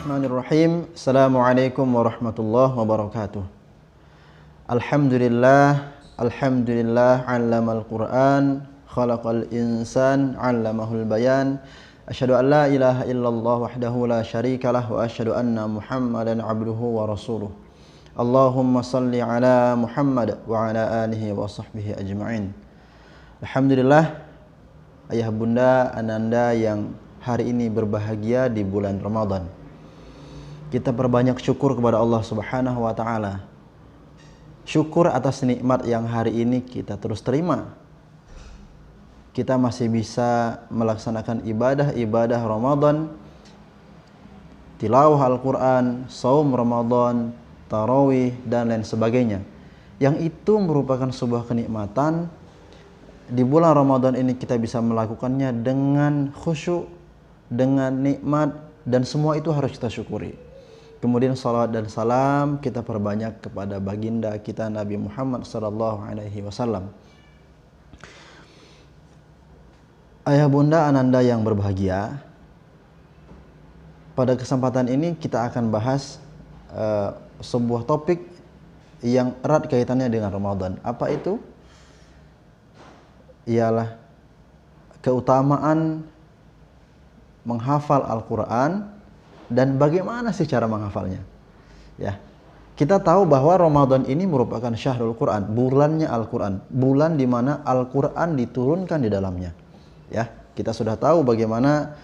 Bismillahirrahmanirrahim. Assalamualaikum warahmatullahi wabarakatuh. Alhamdulillah, alhamdulillah 'allamal Qur'an, khalaqal insan, 'allamahul bayan. Asyhadu an la ilaha illallah wahdahu la syarikalah wa asyhadu anna Muhammadan 'abduhu wa rasuluh. Allahumma salli ala Muhammad wa ala alihi wa sahbihi ajma'in. Alhamdulillah, ayah bunda ananda yang hari ini berbahagia di bulan Ramadan. Kita perbanyak syukur kepada Allah Subhanahu wa taala. Syukur atas nikmat yang hari ini kita terus terima. Kita masih bisa melaksanakan ibadah-ibadah Ramadan, tilawah Al-Qur'an, saum Ramadan, tarawih dan lain sebagainya. Yang itu merupakan sebuah kenikmatan. Di bulan Ramadan ini kita bisa melakukannya dengan khusyuk, dengan nikmat, dan semua itu harus kita syukuri. Kemudian salawat dan salam kita perbanyak kepada baginda kita Nabi Muhammad SAW. Ayah bunda ananda yang berbahagia, pada kesempatan ini kita akan bahas sebuah topik yang erat kaitannya dengan Ramadan. Apa itu? Ialah keutamaan menghafal Al-Quran dan bagaimana sih cara menghafalnya. Ya, kita tahu bahwa Ramadan ini merupakan syahrul Quran, bulannya Al-Quran, bulan di mana Al-Quran diturunkan di dalamnya. Ya, kita sudah tahu bagaimana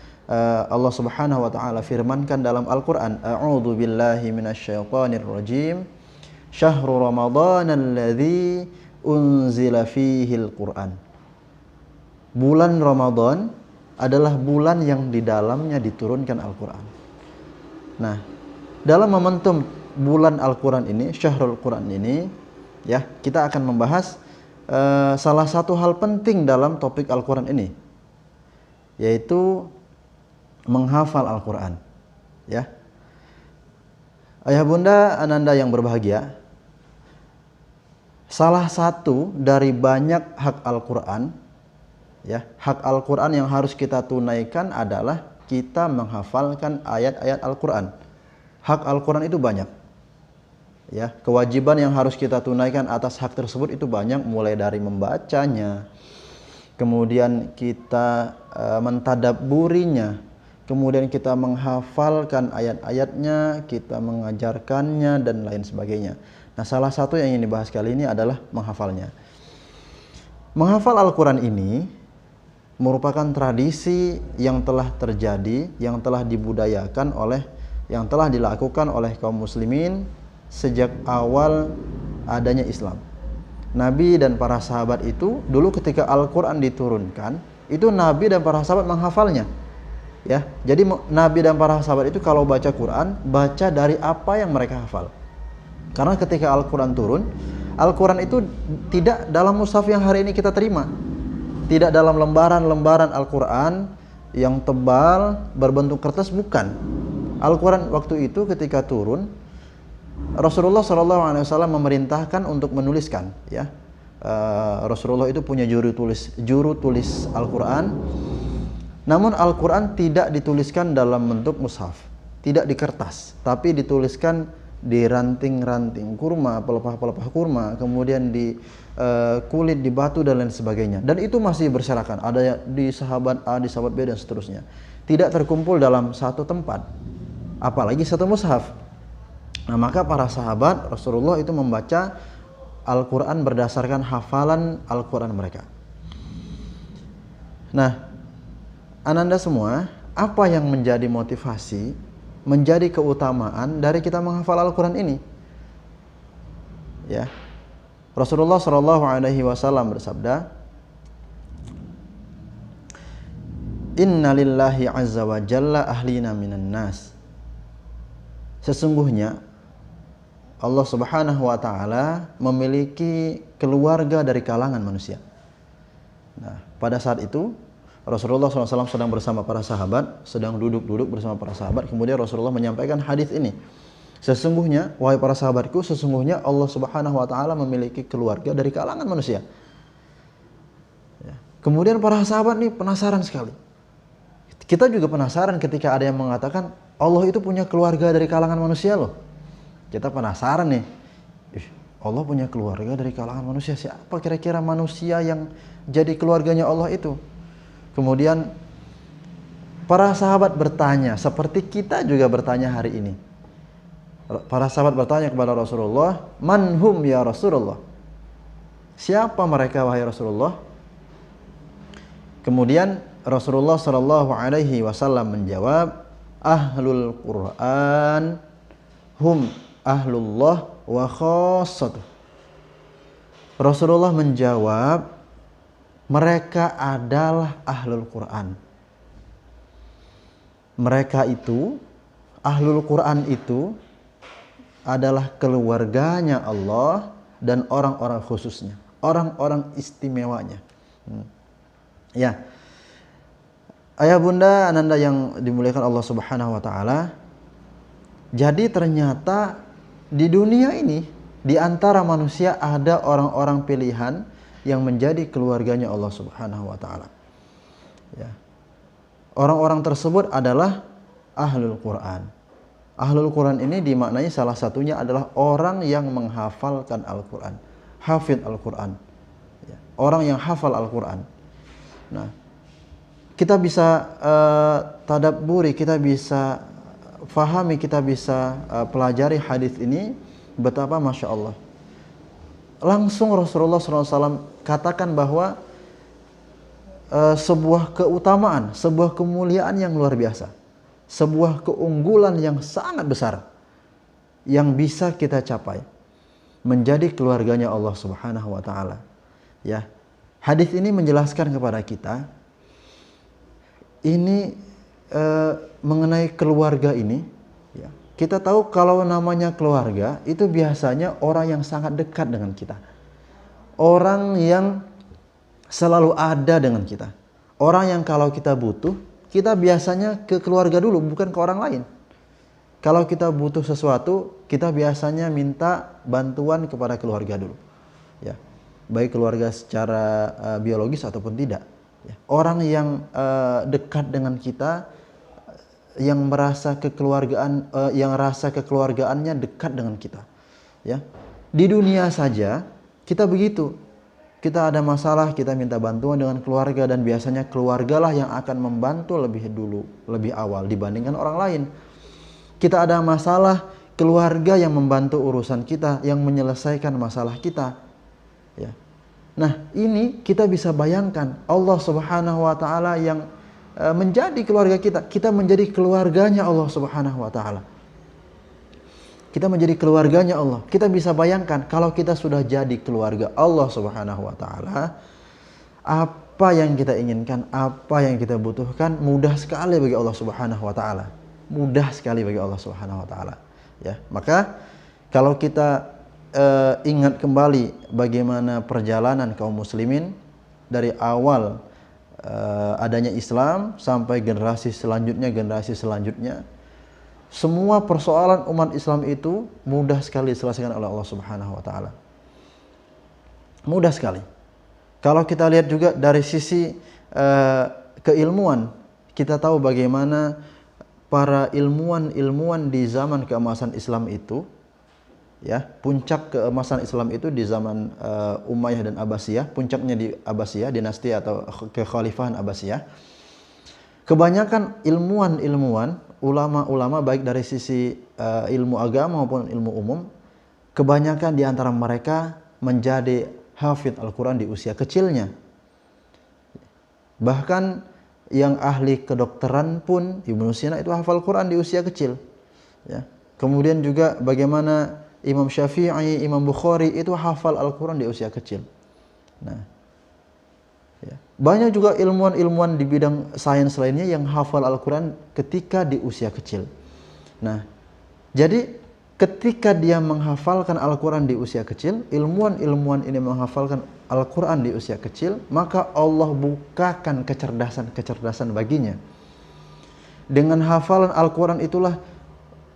Allah Subhanahu wa taala firmankan dalam Al-Quran, A'udzu billahi minasyaitonir rajim, syahrul Ramadan alladzi unzila fihil Quran. Bulan Ramadan adalah bulan yang di dalamnya diturunkan Al-Quran. Nah, dalam momentum bulan Al-Quran ini, syahrul Quran ini, ya, kita akan membahas salah satu hal penting dalam topik Al-Quran ini, yaitu menghafal Al-Quran. Ya, ayah bunda ananda yang berbahagia, salah satu dari banyak hak Al-Quran, ya, hak Al-Quran yang harus kita tunaikan adalah kita menghafalkan ayat-ayat Al-Quran. Hak Al-Quran itu banyak. Ya, kewajiban yang harus kita tunaikan atas hak tersebut itu banyak, mulai dari membacanya, kemudian kita mentadabburinya, kemudian kita menghafalkan ayat-ayatnya, kita mengajarkannya dan lain sebagainya. Nah, salah satu yang ingin dibahas kali ini adalah menghafalnya. Menghafal Al-Quran ini merupakan tradisi yang telah terjadi, yang telah dibudayakan yang telah dilakukan oleh kaum muslimin sejak awal adanya Islam. Nabi dan para sahabat itu dulu ketika Al-Quran diturunkan, itu Nabi dan para sahabat menghafalnya. Ya, jadi Nabi dan para sahabat itu kalau baca Quran, baca dari apa yang mereka hafal. Karena ketika Al-Quran turun, Al-Quran itu tidak dalam mushaf yang hari ini kita terima. Tidak dalam lembaran-lembaran Al-Quran yang tebal berbentuk kertas, bukan. Al-Quran waktu itu ketika turun, Rasulullah SAW memerintahkan untuk menuliskan. Ya, Rasulullah itu punya juru tulis Al-Quran. Namun Al-Quran tidak dituliskan dalam bentuk mushaf, tidak di kertas, tapi dituliskan di ranting-ranting kurma, pelepah-pelepah kurma, kemudian di kulit, di batu dan lain sebagainya. Dan itu masih berserakan, ada di sahabat A, di sahabat B dan seterusnya. Tidak terkumpul dalam satu tempat, apalagi satu mushaf. Nah, maka para sahabat Rasulullah itu membaca Al-Quran berdasarkan hafalan Al-Quran mereka. Nah, ananda semua, apa yang menjadi motivasi, menjadi keutamaan dari kita menghafal Al-Quran ini? Ya, Rasulullah SAW bersabda, Inna lillahi azza wa jalla ahlina minan nas. Sesungguhnya Allah Subhanahu wa taala memiliki keluarga dari kalangan manusia. Nah, pada saat itu Rasulullah SAW sedang bersama para sahabat, sedang duduk-duduk bersama para sahabat. Kemudian Rasulullah menyampaikan hadis ini. Sesungguhnya, wahai para sahabatku, sesungguhnya Allah Subhanahu wa taala memiliki keluarga dari kalangan manusia. Ya. Kemudian para sahabat nih penasaran sekali. Kita juga penasaran ketika ada yang mengatakan, Allah itu punya keluarga dari kalangan manusia loh. Kita penasaran nih, Allah punya keluarga dari kalangan manusia. Siapa kira-kira manusia yang jadi keluarganya Allah itu? Kemudian para sahabat bertanya, seperti kita juga bertanya hari ini. Para sahabat bertanya kepada Rasulullah, "Manhum ya Rasulullah?" Siapa mereka wahai Rasulullah? Kemudian Rasulullah Shallallahu Alaihi Wasallam menjawab, "Ahlul Quran hum ahlullah wa khassatuh." Rasulullah menjawab, mereka adalah ahlul Quran. Mereka itu, ahlul Quran itu adalah keluarganya Allah dan orang-orang khususnya, orang-orang istimewanya. Ya, ayah bunda ananda yang dimuliakan Allah Subhanahu wa taala. Jadi ternyata di dunia ini, di antara manusia ada orang-orang pilihan yang menjadi keluarganya Allah Subhanahu wa taala. Ya. Orang-orang tersebut adalah ahlul Quran. Ahlul Quran ini dimaknai salah satunya adalah orang yang menghafalkan Al-Quran, hafidh Al-Quran. Ya. Orang yang hafal Al-Quran. Nah, kita bisa tadabburi, kita bisa fahami, kita bisa pelajari hadis ini betapa Masya Allah. Langsung Rasulullah SAW katakan bahwa sebuah keutamaan, sebuah kemuliaan yang luar biasa, sebuah keunggulan yang sangat besar yang bisa kita capai menjadi keluarganya Allah Subhanahu wa taala. Ya. Hadis ini menjelaskan kepada kita ini mengenai keluarga ini, ya. Kita tahu kalau namanya keluarga itu biasanya orang yang sangat dekat dengan kita. Orang yang selalu ada dengan kita. Orang yang kalau kita butuh, kita biasanya ke keluarga dulu, bukan ke orang lain. Kalau kita butuh sesuatu, kita biasanya minta bantuan kepada keluarga dulu. Ya. Baik keluarga secara biologis ataupun tidak. Ya. Orang yang dekat dengan kita, yang merasa kekeluargaan, yang rasa kekeluargaannya dekat dengan kita. Ya. Di dunia saja kita begitu. Kita ada masalah, kita minta bantuan dengan keluarga, dan biasanya keluargalah yang akan membantu lebih dulu, lebih awal dibandingkan orang lain. Kita ada masalah, keluarga yang membantu urusan kita, yang menyelesaikan masalah kita. Ya. Nah, ini kita bisa bayangkan Allah Subhanahu wa taala yang menjadi keluarga kita. Kita menjadi keluarganya Allah Subhanahu wa taala. Kita menjadi keluarganya Allah. Kita bisa bayangkan kalau kita sudah jadi keluarga Allah Subhanahu wa taala, apa yang kita inginkan, apa yang kita butuhkan mudah sekali bagi Allah Subhanahu wa taala. Mudah sekali bagi Allah Subhanahu wa taala. Ya, maka kalau kita ingat kembali bagaimana perjalanan kaum muslimin dari awal adanya Islam sampai generasi selanjutnya, semua persoalan umat Islam itu mudah sekali diselesaikan oleh Allah Subhanahu wa taala. Mudah sekali. Kalau kita lihat juga dari sisi keilmuan, kita tahu bagaimana para ilmuwan di zaman keemasan Islam itu, ya, puncak keemasan Islam itu di zaman Umayyah dan Abbasiyah, puncaknya di Abbasiyah, dinasti atau kekhalifahan Abbasiyah. Kebanyakan ilmuwan, ulama-ulama baik dari sisi ilmu agama maupun ilmu umum, kebanyakan di antara mereka menjadi hafidh Al-Quran di usia kecilnya. Bahkan yang ahli kedokteran pun, Ibnu Sina itu hafal Quran di usia kecil. Ya. Kemudian juga bagaimana Imam Syafi'i, Imam Bukhari itu hafal Al-Quran di usia kecil. Nah, ya. Banyak juga ilmuwan-ilmuwan di bidang sains lainnya yang hafal Al-Quran ketika di usia kecil. Nah, jadi ketika dia menghafalkan Al-Quran di usia kecil, ilmuwan-ilmuwan ini menghafalkan Al-Quran di usia kecil, maka Allah bukakan kecerdasan baginya. Dengan hafalan Al-Quran itulah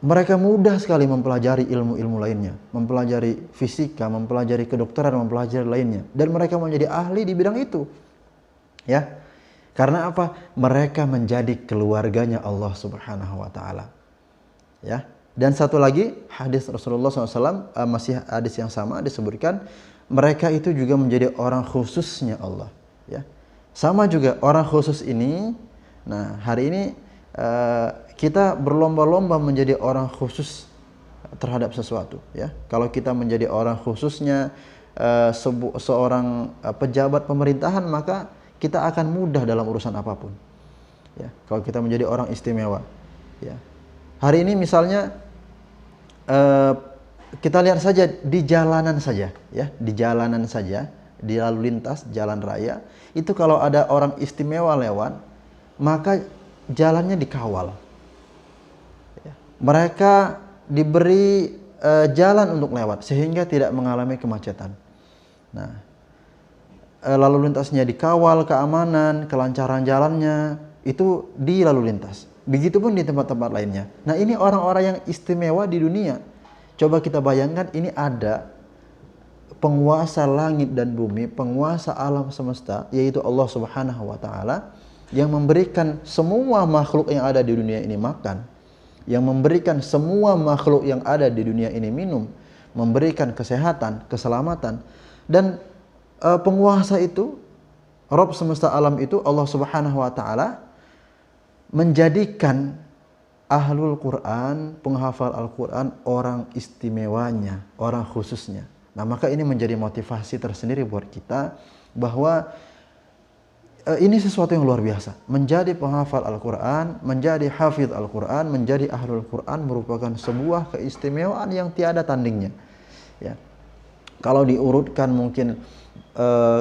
mereka mudah sekali mempelajari ilmu-ilmu lainnya, mempelajari fisika, mempelajari kedokteran, mempelajari lainnya, dan mereka menjadi ahli di bidang itu. Ya. Karena apa? Mereka menjadi keluarganya Allah Subhanahu wa taala. Ya. Dan satu lagi hadis Rasulullah SAW, masih hadis yang sama disebutkan mereka itu juga menjadi orang khususnya Allah. Ya. Sama juga orang khusus ini. Nah hari ini kita berlomba-lomba menjadi orang khusus terhadap sesuatu. Ya. Kalau kita menjadi orang khususnya seorang pejabat pemerintahan, maka kita akan mudah dalam urusan apapun. Ya. Kalau kita menjadi orang istimewa. Ya. Hari ini misalnya kita lihat saja di jalanan saja, ya, di jalanan saja, di lalu lintas jalan raya, itu kalau ada orang istimewa lewat, maka jalannya dikawal. Ya. Mereka diberi jalan untuk lewat sehingga tidak mengalami kemacetan. Nah, lalu lintasnya dikawal, keamanan, kelancaran jalannya itu di lalu lintas. Begitupun di tempat-tempat lainnya. Nah ini orang-orang yang istimewa di dunia. Coba kita bayangkan ini ada penguasa langit dan bumi, penguasa alam semesta, yaitu Allah Subhanahu wa Ta'ala, yang memberikan semua makhluk yang ada di dunia ini makan, yang memberikan semua makhluk yang ada di dunia ini minum, memberikan kesehatan, keselamatan, dan penguasa itu, Rabb semesta alam itu, Allah Subhanahu wa Ta'ala, menjadikan ahlul Quran, penghafal Al-Quran, orang istimewanya, orang khususnya. Nah maka ini menjadi motivasi tersendiri buat kita bahwa ini sesuatu yang luar biasa. Menjadi penghafal Al-Quran, menjadi hafidh Al-Quran, menjadi ahlul Quran merupakan sebuah keistimewaan yang tiada tandingnya. Ya. Kalau diurutkan mungkin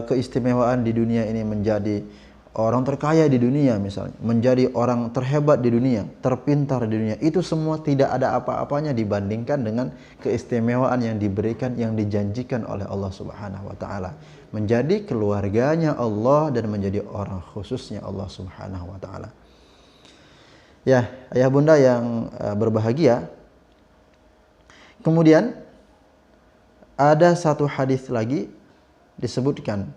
keistimewaan di dunia ini menjadi orang terkaya di dunia misalnya, menjadi orang terhebat di dunia, terpintar di dunia, itu semua tidak ada apa-apanya dibandingkan dengan keistimewaan yang diberikan, yang dijanjikan oleh Allah Subhanahu wa Ta'ala. Menjadi keluarganya Allah dan menjadi orang khususnya Allah Subhanahu wa Ta'ala. Ya, ayah bunda yang berbahagia. Kemudian ada satu hadis lagi disebutkan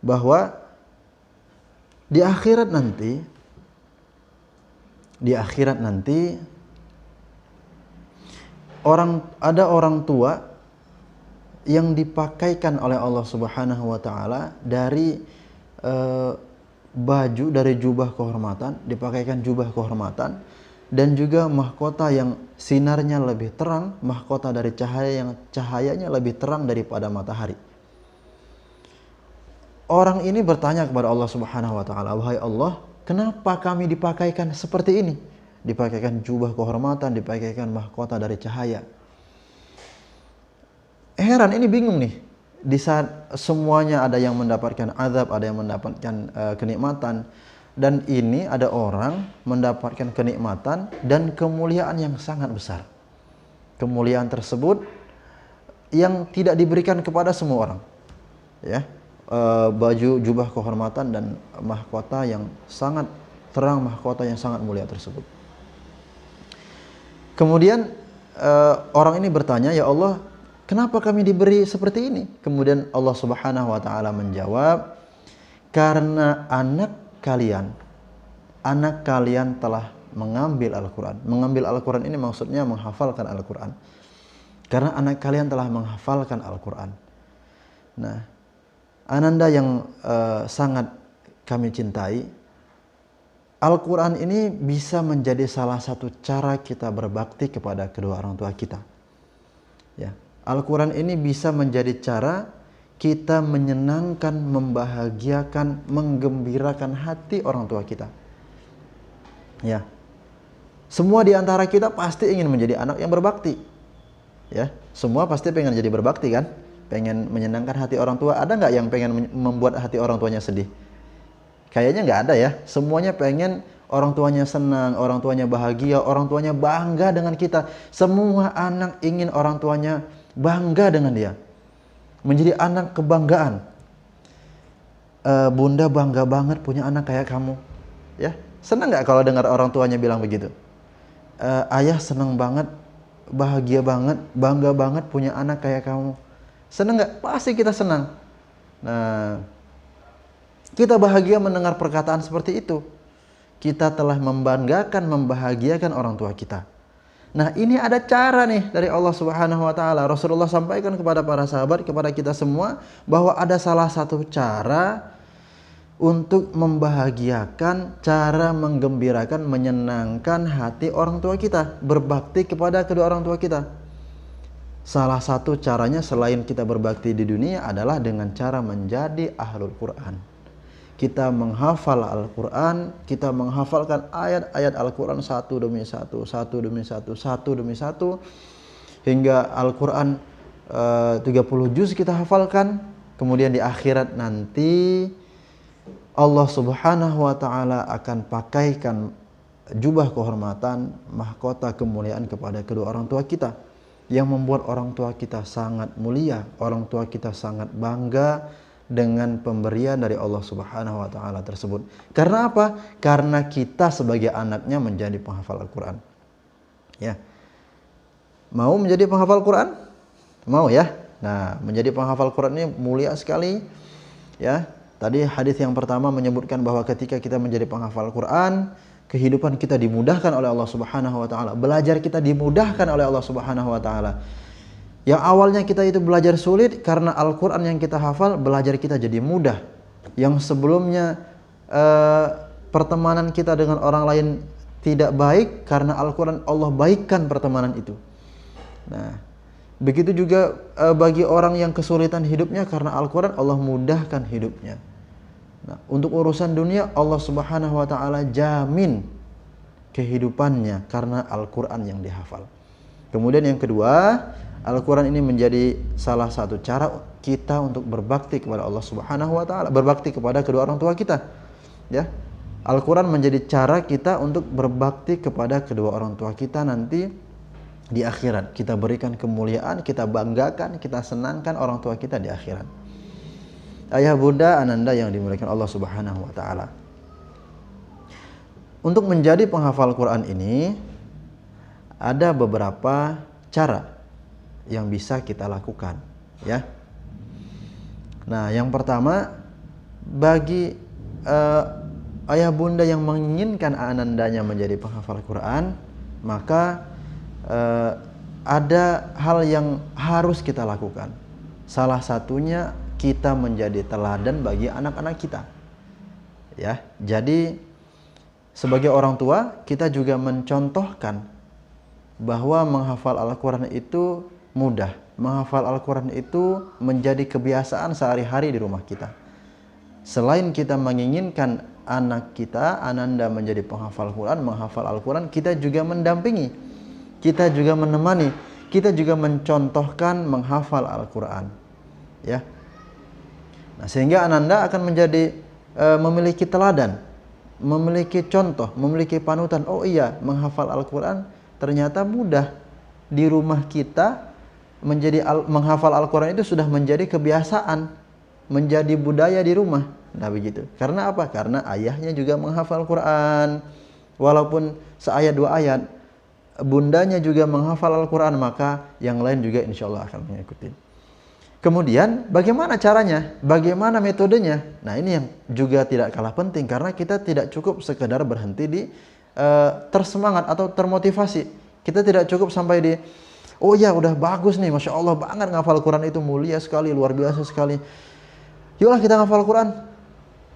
bahwa di akhirat nanti ada orang tua yang dipakaikan oleh Allah Subhanahu wa Ta'ala dari baju, dari jubah kehormatan, dipakaikan jubah kehormatan, dan juga mahkota yang sinarnya lebih terang, mahkota dari cahaya yang cahayanya lebih terang daripada matahari. Orang ini bertanya kepada Allah Subhanahu wa Ta'ala, wahai Allah, kenapa kami dipakaikan seperti ini? Dipakaikan jubah kehormatan, dipakaikan mahkota dari cahaya. Heran, ini bingung nih. Di saat semuanya ada yang mendapatkan azab, ada yang mendapatkan kenikmatan, dan ini ada orang mendapatkan kenikmatan dan kemuliaan yang sangat besar. Kemuliaan tersebut yang tidak diberikan kepada semua orang. Ya. Baju jubah kehormatan dan mahkota yang sangat terang, mahkota yang sangat mulia tersebut. Kemudian orang ini bertanya, ya Allah, kenapa kami diberi seperti ini? Kemudian Allah Subhanahu wa Ta'ala menjawab, karena anak kalian telah mengambil Al-Quran. Mengambil Al-Quran ini maksudnya menghafalkan Al-Quran. Karena anak kalian telah menghafalkan Al-Quran. Nah, ananda yang sangat kami cintai, Al-Quran ini bisa menjadi salah satu cara kita berbakti kepada kedua orang tua kita. Ya, Al-Quran ini bisa menjadi cara kita menyenangkan, membahagiakan, menggembirakan hati orang tua kita. Ya, semua di antara kita pasti ingin menjadi anak yang berbakti. Ya, semua pasti pengen jadi berbakti kan? Pengen menyenangkan hati orang tua. Ada nggak yang pengen membuat hati orang tuanya sedih? Kayaknya nggak ada ya. Semuanya pengen orang tuanya senang, orang tuanya bahagia, orang tuanya bangga dengan kita. Semua anak ingin orang tuanya bangga dengan dia, menjadi anak kebanggaan. Bunda bangga banget punya anak kayak kamu. Ya, senang nggak kalau dengar orang tuanya bilang begitu? Ayah senang banget, bahagia banget, bangga banget punya anak kayak kamu. Senang nggak? Pasti kita senang. Nah, kita bahagia mendengar perkataan seperti itu. Kita telah membanggakan, membahagiakan orang tua kita. Nah, ini ada cara nih dari Allah Subhanahu wa taala. Rasulullah sampaikan kepada para sahabat, kepada kita semua bahwa ada salah satu cara untuk membahagiakan, cara menggembirakan, menyenangkan hati orang tua kita, berbakti kepada kedua orang tua kita. Salah satu caranya selain kita berbakti di dunia adalah dengan cara menjadi ahlul Quran. Kita menghafal Al-Quran, kita menghafalkan ayat-ayat Al-Quran satu demi satu, satu demi satu, satu demi satu, hingga Al-Quran 30 juz kita hafalkan. Kemudian di akhirat nanti Allah Subhanahu wa taala akan pakaikan jubah kehormatan, mahkota kemuliaan kepada kedua orang tua kita, yang membuat orang tua kita sangat mulia, orang tua kita sangat bangga dengan pemberian dari Allah Subhanahu wa taala tersebut. Karena apa? Karena kita sebagai anaknya menjadi penghafal Al-Qur'an. Ya. Mau menjadi penghafal Quran? Mau ya? Nah, menjadi penghafal Quran ini mulia sekali. Ya. Tadi hadis yang pertama menyebutkan bahwa ketika kita menjadi penghafal Quran, kehidupan kita dimudahkan oleh Allah Subhanahu wa taala. Belajar kita dimudahkan oleh Allah Subhanahu wa taala. Yang awalnya kita itu belajar sulit, karena Al-Quran yang kita hafal, belajar kita jadi mudah. Yang sebelumnya pertemanan kita dengan orang lain tidak baik, karena Al-Quran Allah baikkan pertemanan itu. Nah, begitu juga bagi orang yang kesulitan hidupnya, karena Al-Quran Allah mudahkan hidupnya. Nah, untuk urusan dunia Allah Subhanahu wa taala jamin kehidupannya karena Al-Quran yang dihafal. Kemudian yang kedua, Al-Quran ini menjadi salah satu cara kita untuk berbakti kepada Allah Subhanahu wa taala, berbakti kepada kedua orang tua kita. Ya. Al-Quran menjadi cara kita untuk berbakti kepada kedua orang tua kita nanti di akhirat. Kita berikan kemuliaan, kita banggakan, kita senangkan orang tua kita di akhirat. Ayah bunda ananda yang dimuliakan Allah Subhanahu wa taala. Untuk menjadi penghafal Quran ini ada beberapa cara yang bisa kita lakukan, ya. Nah, yang pertama, bagi ayah bunda yang menginginkan anandanya menjadi penghafal Quran, maka ada hal yang harus kita lakukan. Salah satunya kita menjadi teladan bagi anak-anak kita. Ya, jadi sebagai orang tua kita juga mencontohkan bahwa menghafal Al-Quran itu mudah. Menghafal Al-Quran itu menjadi kebiasaan sehari-hari di rumah kita. Selain kita menginginkan anak kita, ananda menjadi penghafal Quran, menghafal Al-Quran, kita juga mendampingi, kita juga menemani, kita juga mencontohkan menghafal Al-Quran. Ya. Nah, sehingga ananda akan menjadi memiliki teladan, memiliki contoh, memiliki panutan. Oh iya, menghafal Al-Quran ternyata mudah. Di rumah kita menghafal Al-Quran itu sudah menjadi kebiasaan, menjadi budaya di rumah. Nah, begitu. Karena apa? Karena ayahnya juga menghafal Quran. Walaupun seayat dua ayat, bundanya juga menghafal Al-Quran, maka yang lain juga insya Allah akan mengikuti. Kemudian bagaimana caranya? Bagaimana metodenya? Nah, ini yang juga tidak kalah penting, karena kita tidak cukup sekedar berhenti di tersemangat atau termotivasi. Kita tidak cukup sampai di, oh ya udah bagus nih, Masya Allah banget ngafal Quran itu, mulia sekali, luar biasa sekali. Yuklah kita ngafal Quran.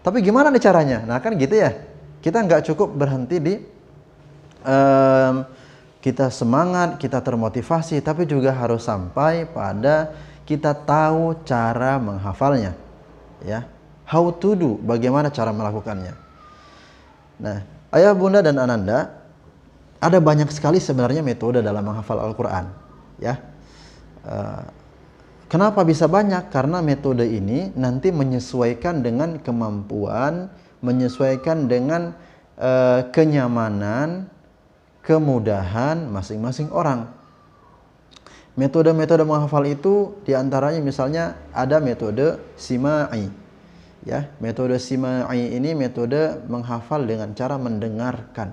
Tapi gimana nih caranya? Nah, kan gitu ya. Kita nggak cukup berhenti di kita semangat, kita termotivasi, tapi juga harus sampai pada kita tahu cara menghafalnya. Ya, how to do, bagaimana cara melakukannya. Nah, ayah bunda dan ananda, ada banyak sekali sebenarnya metode dalam menghafal Al-Quran. Ya, kenapa bisa banyak? Karena metode ini nanti menyesuaikan dengan kemampuan, menyesuaikan dengan kenyamanan, kemudahan masing-masing orang. Metode-metode menghafal itu diantaranya misalnya ada metode sima'i. Ya, metode sima'i ini metode menghafal dengan cara mendengarkan.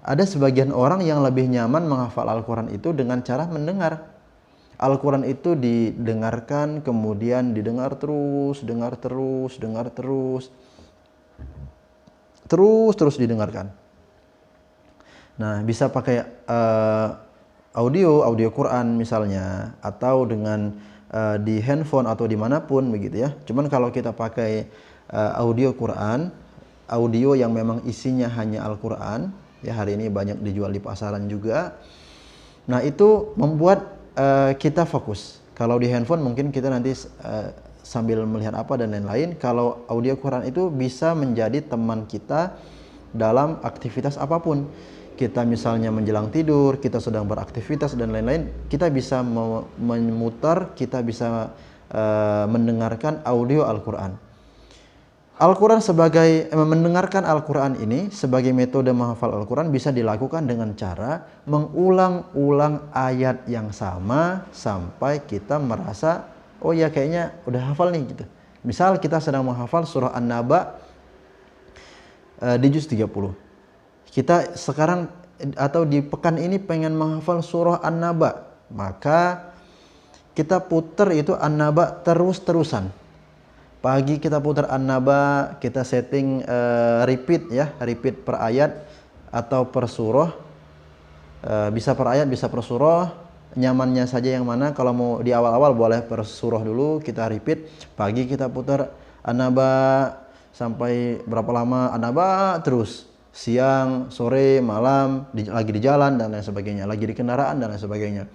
Ada sebagian orang yang lebih nyaman menghafal Al-Quran itu dengan cara mendengar. Al-Quran itu didengarkan, kemudian didengar terus, dengar terus, dengar terus, terus didengarkan. Nah, bisa pakai audio Quran misalnya, atau dengan di handphone atau dimanapun begitu ya. Cuman kalau kita pakai audio Quran, audio yang memang isinya hanya Al-Quran, ya hari ini banyak dijual di pasaran juga. Nah itu membuat kita fokus. Kalau di handphone mungkin kita nanti sambil melihat apa dan lain-lain. Kalau audio Quran itu bisa menjadi teman kita dalam aktivitas apapun. Kita misalnya menjelang tidur, kita sedang beraktivitas dan lain-lain, kita bisa memutar, kita bisa mendengarkan audio Al-Quran. Al-Quran sebagai mendengarkan Al-Quran ini sebagai metode menghafal Al-Quran bisa dilakukan dengan cara mengulang-ulang ayat yang sama sampai kita merasa, oh ya kayaknya udah hafal nih gitu. Misal kita sedang menghafal surah An-Naba di juz 30. Kita sekarang atau di pekan ini pengen menghafal surah An-Naba, maka kita putar itu An-Naba terus-terusan. Pagi kita putar An-Naba, kita setting repeat ya, repeat per ayat atau per surah. Bisa per ayat, bisa per surah, nyamannya saja yang mana. Kalau mau di awal-awal boleh per surah dulu, kita repeat. Pagi kita putar An-Naba sampai berapa lama, An-Naba terus. Siang, sore, malam, lagi di jalan dan lain sebagainya, lagi di kendaraan dan lain sebagainya.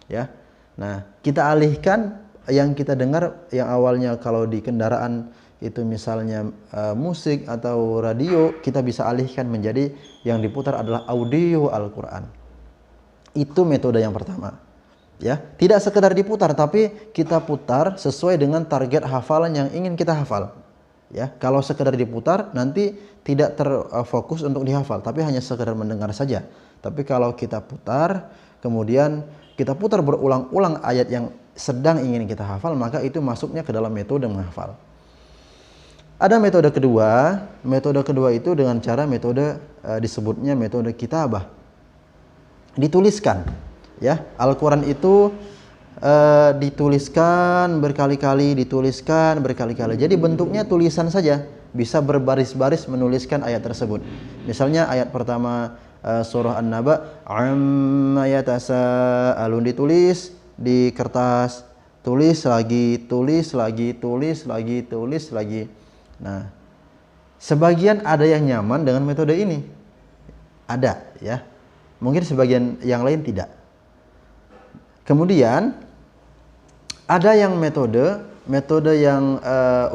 Ya. Nah, kita alihkan yang kita dengar yang awalnya kalau di kendaraan itu misalnya musik atau radio, kita bisa alihkan menjadi yang diputar adalah audio Al-Quran. Itu metode yang pertama. Ya, tidak sekedar diputar tapi kita putar sesuai dengan target hafalan yang ingin kita hafal. Ya, kalau sekedar diputar nanti tidak terfokus untuk dihafal, tapi hanya sekedar mendengar saja. Tapi kalau kita putar, kemudian kita putar berulang-ulang ayat yang sedang ingin kita hafal, maka itu masuknya ke dalam metode menghafal. Ada metode kedua. Metode kedua itu dengan cara metode disebutnya metode kitabah. Dituliskan, ya. Al-Quran itu dituliskan berkali-kali, dituliskan berkali-kali. Jadi bentuknya tulisan saja, bisa berbaris-baris menuliskan ayat tersebut. Misalnya ayat pertama surah An-Naba, amma yatasaalun, ditulis di kertas, tulis lagi, tulis lagi, tulis lagi, tulis lagi. Nah, sebagian ada yang nyaman dengan metode ini. Ada, ya. Mungkin sebagian yang lain tidak. Kemudian ada yang metode yang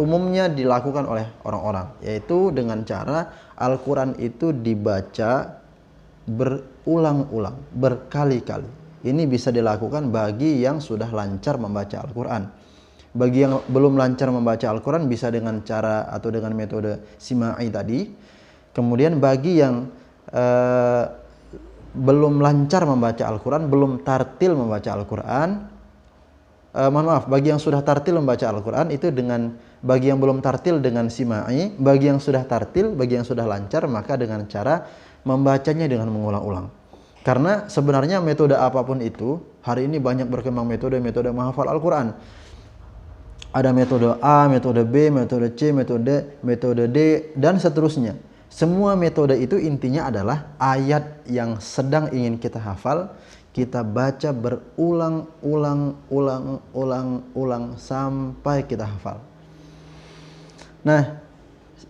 umumnya dilakukan oleh orang-orang, yaitu dengan cara Al-Quran itu dibaca berulang-ulang, berkali-kali. Ini bisa dilakukan bagi yang sudah lancar membaca Al-Quran. Bagi yang belum lancar membaca Al-Quran bisa dengan cara atau dengan metode sima'i tadi. Kemudian bagi yang belum lancar membaca Al-Quran, belum tartil membaca Al-Quran, bagi yang sudah tartil membaca Al-Quran itu dengan, bagi yang belum tartil dengan sima'i, bagi yang sudah tartil, bagi yang sudah lancar maka dengan cara membacanya dengan mengulang-ulang. Karena sebenarnya metode apapun itu, hari ini banyak berkembang metode-metode menghafal Al-Quran. Ada metode A, metode B, metode C, metode D, dan seterusnya. Semua metode itu intinya adalah ayat yang sedang ingin kita hafal, kita baca berulang-ulang sampai kita hafal. Nah,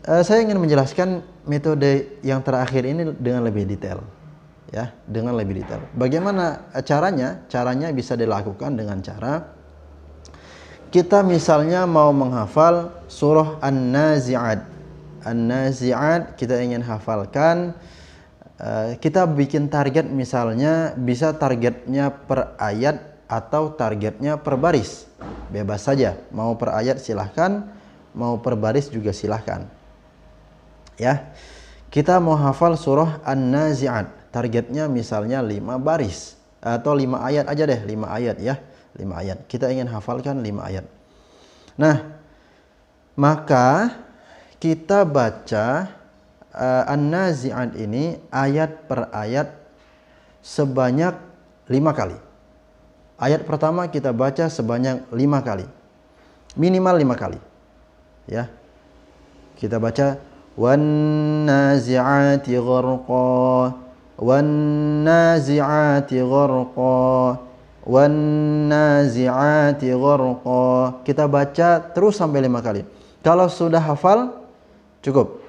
saya ingin menjelaskan metode yang terakhir ini dengan lebih detail. Ya, dengan lebih detail. Bagaimana caranya? Caranya bisa dilakukan dengan cara kita misalnya mau menghafal surah An-Nazi'at. An-Nazi'at kita ingin hafalkan. Kita bikin target misalnya, bisa targetnya per ayat atau targetnya per baris. Bebas saja, mau per ayat silahkan, mau per baris juga silahkan. Ya, kita mau hafal surah An-Nazi'at, targetnya misalnya 5 baris atau 5 ayat aja deh, 5 ayat ya, 5 ayat. Kita ingin hafalkan 5 ayat. Nah, maka kita baca An-Nazi'at ini ayat per ayat sebanyak 5 kali. Ayat pertama kita baca sebanyak 5 kali. Minimal 5 kali. Ya. Kita baca wan-nazi'ati gharqa. wan nazi'ati gharqa, wan nazi'ati gharqa. Kita baca terus sampai 5 kali. Kalau sudah hafal cukup.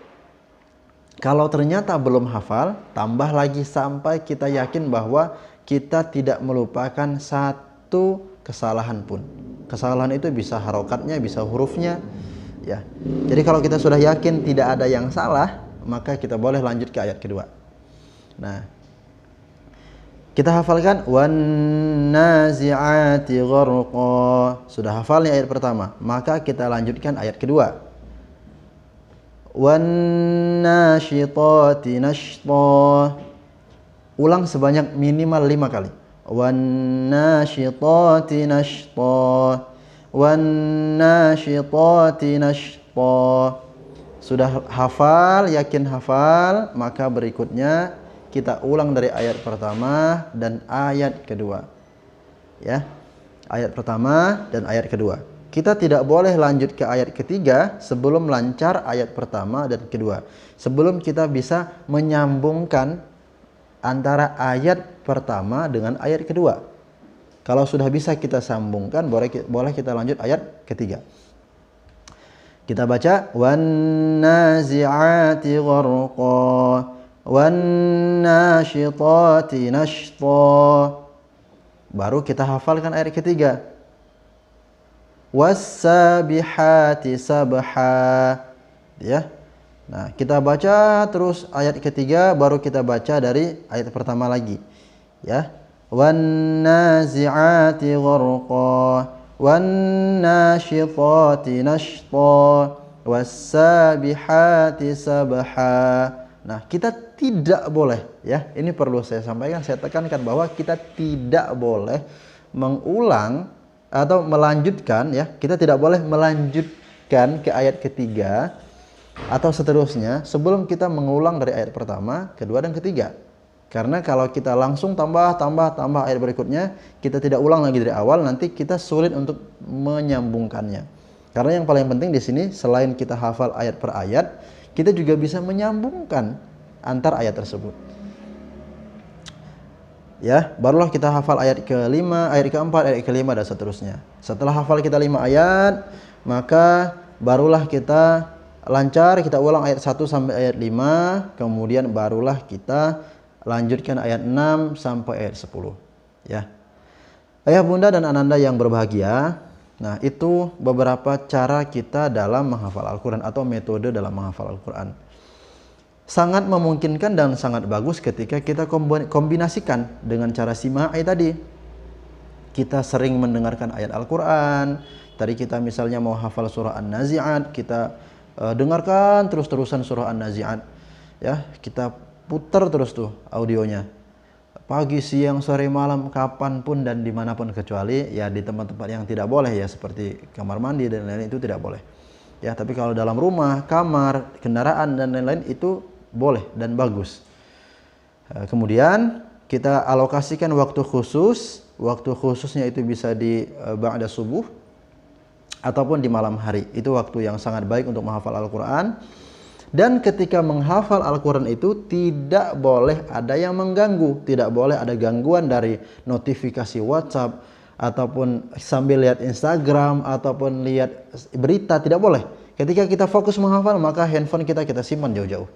Kalau ternyata belum hafal, tambah lagi sampai kita yakin bahwa kita tidak melupakan satu kesalahan pun. Kesalahan itu bisa harokatnya, bisa hurufnya, ya. Jadi kalau kita sudah yakin tidak ada yang salah, maka kita boleh lanjut ke ayat kedua. Nah, kita hafalkan wan nazi'ati gharqa. Sudah hafal nih ayat pertama, maka kita lanjutkan ayat kedua. Wan nasyitati nashta. Ulang sebanyak minimal 5 kali. Wan nasyitati nashta, wan nasyitati nashta. Sudah hafal, yakin hafal, maka berikutnya kita ulang dari ayat pertama dan ayat kedua. Ya. Ayat pertama dan ayat kedua. Kita tidak boleh lanjut ke ayat ketiga sebelum lancar ayat pertama dan kedua. Sebelum kita bisa menyambungkan antara ayat pertama dengan ayat kedua. Kalau sudah bisa kita sambungkan, boleh kita lanjut ayat ketiga. Kita baca wan nazi'ati gharqa, wan nasyitati nashta. Baru kita hafalkan ayat ketiga. Was-sabihati sabha. Ya. Nah, kita baca terus ayat ketiga, baru kita baca dari ayat pertama lagi. Ya. Wan nazi'ati gharqa, wan nasyitati nashta, was-sabihati sabha. Nah, kita tidak boleh, ya. Ini perlu saya sampaikan, saya tekankan bahwa kita tidak boleh mengulang atau melanjutkan, ya, kita tidak boleh melanjutkan ke ayat ketiga atau seterusnya sebelum kita mengulang dari ayat pertama, kedua, dan ketiga. Karena kalau kita langsung tambah ayat berikutnya, kita tidak ulang lagi dari awal, nanti kita sulit untuk menyambungkannya. Karena yang paling penting di sini selain kita hafal ayat per ayat, kita juga bisa menyambungkan antar ayat tersebut. Ya, barulah kita hafal ayat ke-5, ayat ke-4, ayat ke-5 dan seterusnya. Setelah hafal kita 5 ayat, maka barulah kita lancar, kita ulang ayat 1 sampai ayat 5, kemudian barulah kita lanjutkan ayat 6 sampai ayat 10. Ya. Ayah bunda dan ananda yang berbahagia, nah itu beberapa cara kita dalam menghafal Al-Quran atau metode dalam menghafal Al-Quran. Sangat memungkinkan dan sangat bagus ketika kita kombinasikan dengan cara sima'i tadi. Kita sering mendengarkan ayat Al-Quran. Tadi kita misalnya mau hafal surah An-Nazi'at, kita dengarkan terus-terusan surah An-Nazi'at. Ya, kita putar terus tuh audionya. Pagi, siang, sore, malam, kapanpun dan dimanapun, kecuali ya di tempat-tempat yang tidak boleh, ya seperti kamar mandi dan lain-lain, itu tidak boleh. Ya, tapi kalau dalam rumah, kamar, kendaraan dan lain-lain itu boleh dan bagus. Kemudian kita alokasikan waktu khusus. Waktu khususnya itu bisa di ba'da subuh ataupun di malam hari. Itu waktu yang sangat baik untuk menghafal Al-Quran. Dan ketika menghafal Al-Quran itu tidak boleh ada yang mengganggu. Tidak boleh ada gangguan dari notifikasi WhatsApp, ataupun sambil lihat Instagram, ataupun lihat berita. Tidak boleh. Ketika kita fokus menghafal, maka handphone kita simpan jauh-jauh.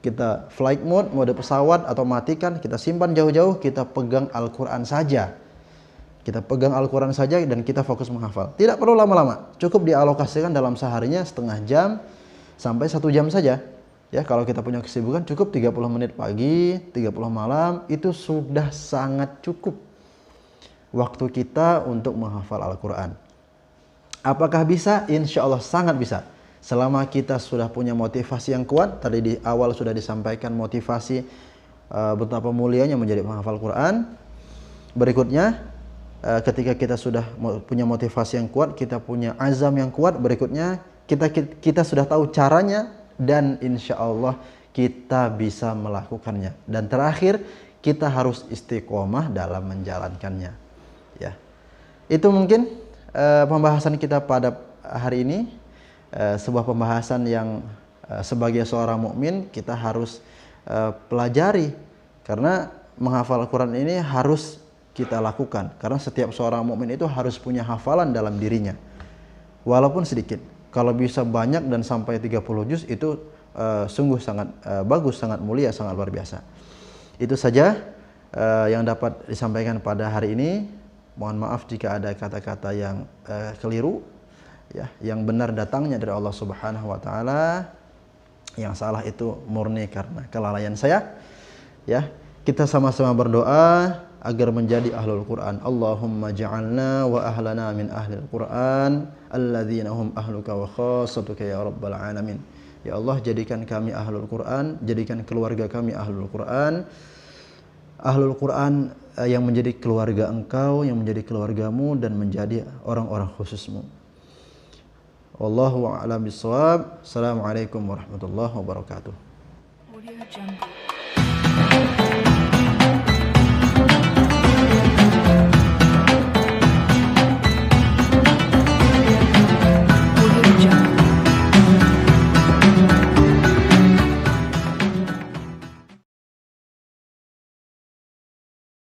Kita flight mode pesawat, atau matikan, kita simpan jauh-jauh, kita pegang Al-Quran saja. Kita pegang Al-Quran saja dan kita fokus menghafal. Tidak perlu lama-lama, cukup dialokasikan dalam seharinya setengah jam sampai 1 jam saja. Ya, kalau kita punya kesibukan cukup 30 menit pagi, 30 malam, itu sudah sangat cukup waktu kita untuk menghafal Al-Quran. Apakah bisa? Insya Allah sangat bisa. Selama kita sudah punya motivasi yang kuat. Tadi di awal sudah disampaikan motivasi betapa mulianya menjadi penghafal Quran. Berikutnya, ketika kita sudah punya motivasi yang kuat, kita punya azam yang kuat, berikutnya kita sudah tahu caranya, dan insya Allah kita bisa melakukannya. Dan terakhir, kita harus istiqomah dalam menjalankannya. Ya, itu mungkin pembahasan kita pada hari ini. Sebuah pembahasan yang sebagai seorang mukmin kita harus pelajari Karena menghafal Al-Quran ini harus kita lakukan. Karena setiap seorang mukmin itu harus punya hafalan dalam dirinya. Walaupun sedikit. Kalau bisa banyak dan sampai 30 juz itu sungguh sangat bagus, sangat mulia, sangat luar biasa. Itu saja yang dapat disampaikan pada hari ini. Mohon maaf jika ada kata-kata yang keliru. Ya, yang benar datangnya dari Allah Subhanahu wa taala. Yang salah itu murni karena kelalaian saya. Ya, kita sama-sama berdoa agar menjadi ahlul Quran. Allahumma ja'alna wa ahlana min ahlil Quran alladzina hum ahluka wa khassatuka ya rabbal alamin. Ya Allah, jadikan kami ahlul Quran, jadikan keluarga kami ahlul Quran. Ahlul Quran yang menjadi keluarga Engkau, yang menjadi keluargamu dan menjadi orang-orang khususmu. Wallahu a'lam bishawab. Assalamualaikum warahmatullahi wabarakatuh.